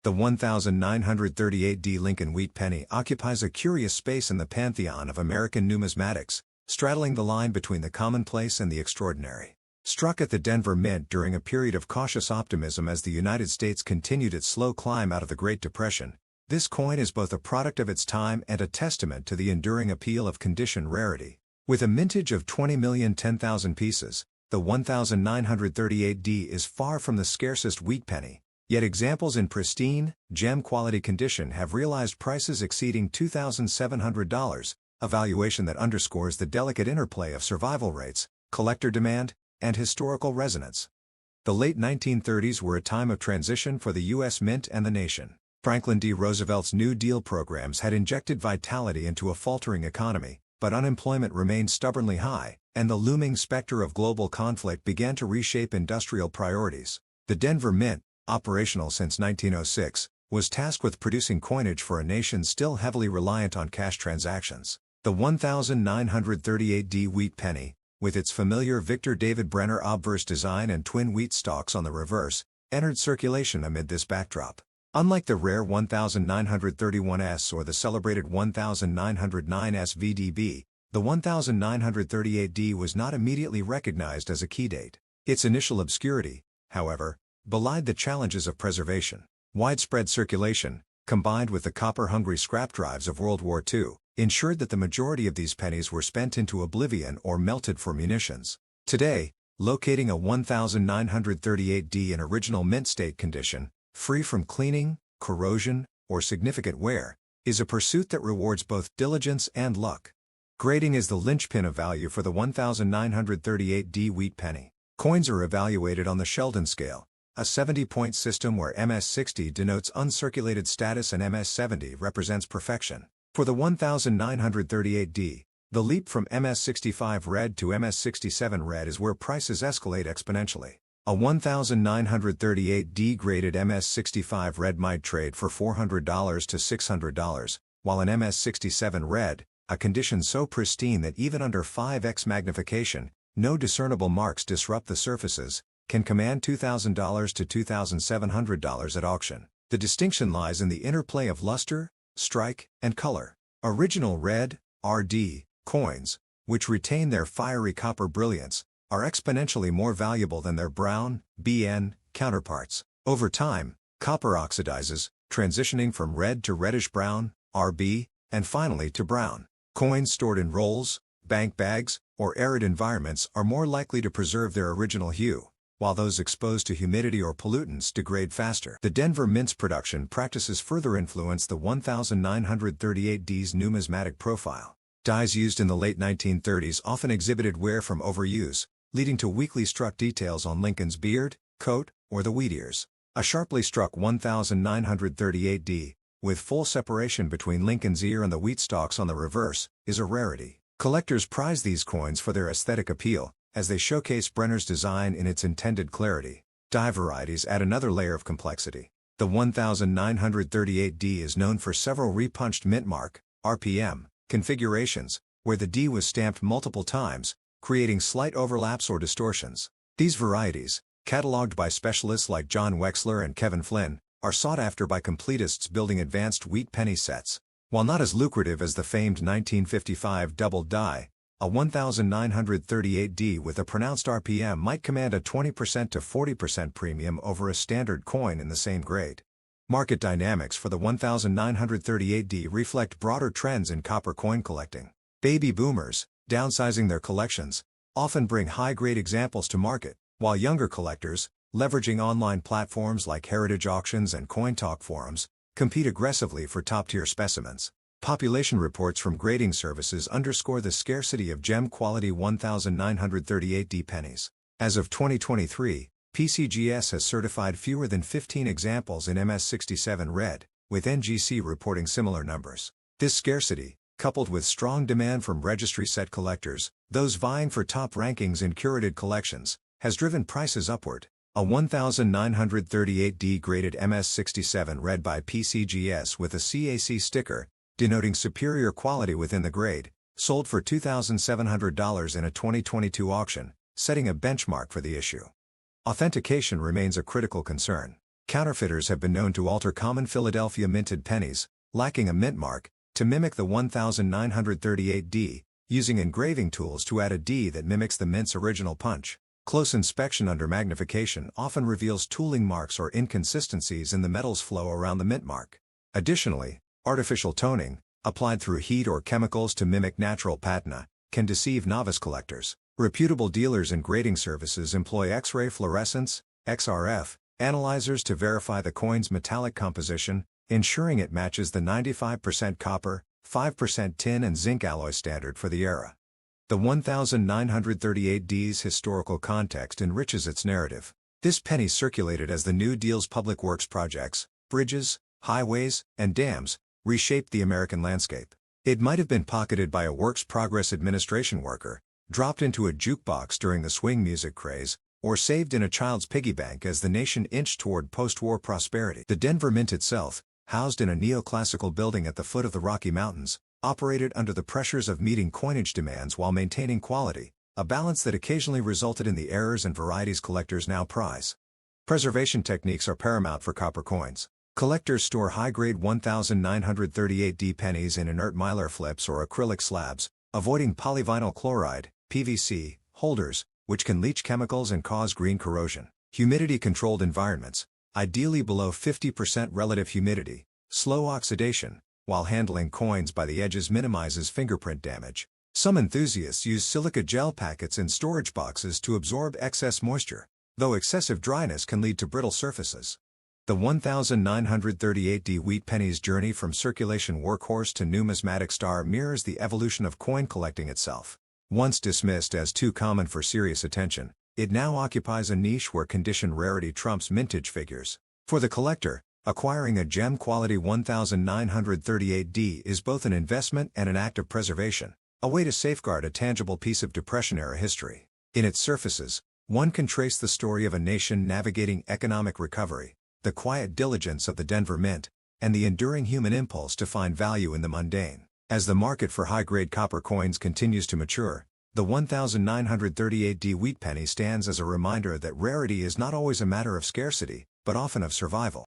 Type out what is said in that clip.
The 1938D Lincoln Wheat Penny occupies a curious space in the pantheon of American numismatics, straddling the line between the commonplace and the extraordinary. Struck at the Denver Mint during a period of cautious optimism as the United States continued its slow climb out of the Great Depression, this coin is both a product of its time and a testament to the enduring appeal of condition rarity. With a mintage of 20,010,000 pieces, the 1938D is far from the scarcest wheat penny, yet examples in pristine, gem-quality condition have realized prices exceeding $2,700, a valuation that underscores the delicate interplay of survival rates, collector demand, and historical resonance. The late 1930s were a time of transition for the U.S. Mint and the nation. Franklin D. Roosevelt's New Deal programs had injected vitality into a faltering economy, but unemployment remained stubbornly high, and the looming specter of global conflict began to reshape industrial priorities. The Denver Mint, operational since 1906, was tasked with producing coinage for a nation still heavily reliant on cash transactions. The 1938D Wheat Penny, with its familiar Victor David Brenner obverse design and twin wheat stalks on the reverse, entered circulation amid this backdrop. Unlike the rare 1931S or the celebrated 1909S VDB, the 1938D was not immediately recognized as a key date. Its initial obscurity, however, belied the challenges of preservation. Widespread circulation, combined with the copper-hungry scrap drives of World War II, ensured that the majority of these pennies were spent into oblivion or melted for munitions. Today, locating a 1938D in original mint state condition, free from cleaning, corrosion, or significant wear, is a pursuit that rewards both diligence and luck. Grading is the linchpin of value for the 1938D Wheat Penny. Coins are evaluated on the Sheldon scale, a 70-point system where MS60 denotes uncirculated status and MS70 represents perfection. For the 1938D, the leap from MS65 red to MS67 red is where prices escalate exponentially. A 1938D graded MS65 red might trade for $400 to $600, while an MS67 red, a condition so pristine that even under 5x magnification, no discernible marks disrupt the surfaces, can command $2,000 to $2,700 at auction. The distinction lies in the interplay of luster, strike, and color. Original red, RD, coins, which retain their fiery copper brilliance, are exponentially more valuable than their brown, BN, counterparts. Over time, copper oxidizes, transitioning from red to reddish-brown, RB, and finally to brown. Coins stored in rolls, bank bags, or arid environments are more likely to preserve their original hue, while those exposed to humidity or pollutants degrade faster. The Denver Mint's production practices further influence the 1938D's numismatic profile. Dies used in the late 1930s often exhibited wear from overuse, leading to weakly struck details on Lincoln's beard, coat, or the wheat ears. A sharply struck 1938D, with full separation between Lincoln's ear and the wheat stalks on the reverse, is a rarity. Collectors prize these coins for their aesthetic appeal, as they showcase Brenner's design in its intended clarity. Die varieties add another layer of complexity. The 1938D is known for several repunched mint mark, RPM, configurations, where the D was stamped multiple times, creating slight overlaps or distortions. These varieties, cataloged by specialists like John Wexler and Kevin Flynn, are sought after by completists building advanced wheat penny sets. While not as lucrative as the famed 1955 double die, a 1938D with a pronounced RPM might command a 20% to 40% premium over a standard coin in the same grade. Market dynamics for the 1938D reflect broader trends in copper coin collecting. Baby boomers, downsizing their collections, often bring high-grade examples to market, while younger collectors, leveraging online platforms like heritage auctions and coin talk forums, compete aggressively for top-tier specimens. Population reports from grading services underscore the scarcity of gem-quality 1938D pennies. As of 2023, PCGS has certified fewer than 15 examples in MS67 red, with NGC reporting similar numbers. This scarcity, coupled with strong demand from registry set collectors, those vying for top rankings in curated collections, has driven prices upward. A 1938D graded MS67 red by PCGS with a CAC sticker, denoting superior quality within the grade, sold for $2,700 in a 2022 auction, setting a benchmark for the issue. Authentication remains a critical concern. Counterfeiters have been known to alter common Philadelphia minted pennies, lacking a mint mark, to mimic the 1938D, using engraving tools to add a D that mimics the mint's original punch. Close inspection under magnification often reveals tooling marks or inconsistencies in the metal's flow around the mint mark. Additionally, artificial toning, applied through heat or chemicals to mimic natural patina, can deceive novice collectors. Reputable dealers and grading services employ X-ray fluorescence, XRF, analyzers to verify the coin's metallic composition, ensuring it matches the 95% copper, 5% tin and zinc alloy standard for the era. The 1938D's historical context enriches its narrative. This penny circulated as the New Deal's public works projects, bridges, highways, and dams, reshaped the American landscape. It might have been pocketed by a Works Progress Administration worker, dropped into a jukebox during the swing music craze, or saved in a child's piggy bank as the nation inched toward post-war prosperity. The Denver Mint itself, housed in a neoclassical building at the foot of the Rocky Mountains, operated under the pressures of meeting coinage demands while maintaining quality, a balance that occasionally resulted in the errors and varieties collectors now prize. Preservation techniques are paramount for copper coins. Collectors store high-grade 1938D pennies in inert mylar flips or acrylic slabs, avoiding polyvinyl chloride, PVC, holders, which can leach chemicals and cause green corrosion. Humidity-controlled environments, ideally below 50% relative humidity, slow oxidation, while handling coins by the edges minimizes fingerprint damage. Some enthusiasts use silica gel packets in storage boxes to absorb excess moisture, though excessive dryness can lead to brittle surfaces. The 1938D wheat penny's journey from circulation workhorse to numismatic star mirrors the evolution of coin collecting itself. Once dismissed as too common for serious attention, it now occupies a niche where condition rarity trumps mintage figures. For the collector, acquiring a gem-quality 1938D is both an investment and an act of preservation, a way to safeguard a tangible piece of Depression-era history. In its surfaces, one can trace the story of a nation navigating economic recovery, the quiet diligence of the Denver Mint, and the enduring human impulse to find value in the mundane. As the market for high-grade copper coins continues to mature, the 1938D wheat penny stands as a reminder that rarity is not always a matter of scarcity, but often of survival.